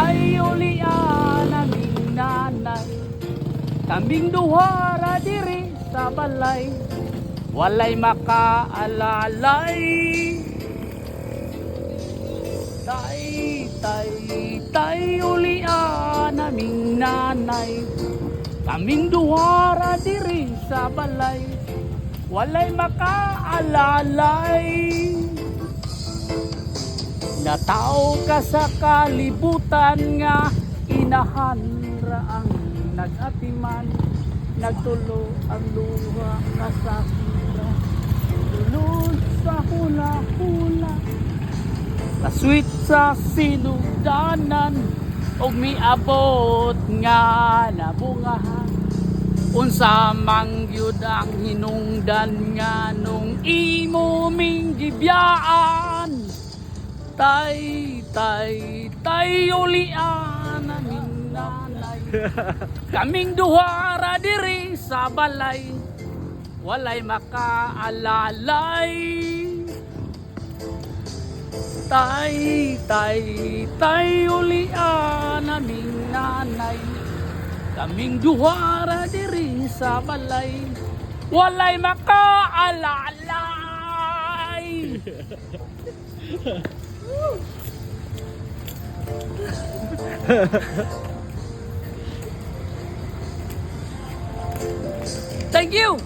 tayo lian aming nanay. Kaming duha ra diri sa balay, walay makaalalay. Tayo lian aming nanay. Kaming duha ra diri sa balay, walay makaalalay. Natao ka sa kalibutan nga inahan ra ang nagatiman. Nagtulo ang luha nga sa sila, tulod sa hula-hula, kasweet sa sinugdanan, og miabot nga nabungahan. Unsa man gyud ang hinungdan nga nung imo ming gibiyaan. Tayo lian aming nanay. Kaming duha ra diri sa balay, walay makaalalay. Tayo lian aming nanay. Kaming duha ra diri sa balay, walay makaalalay. Thank you.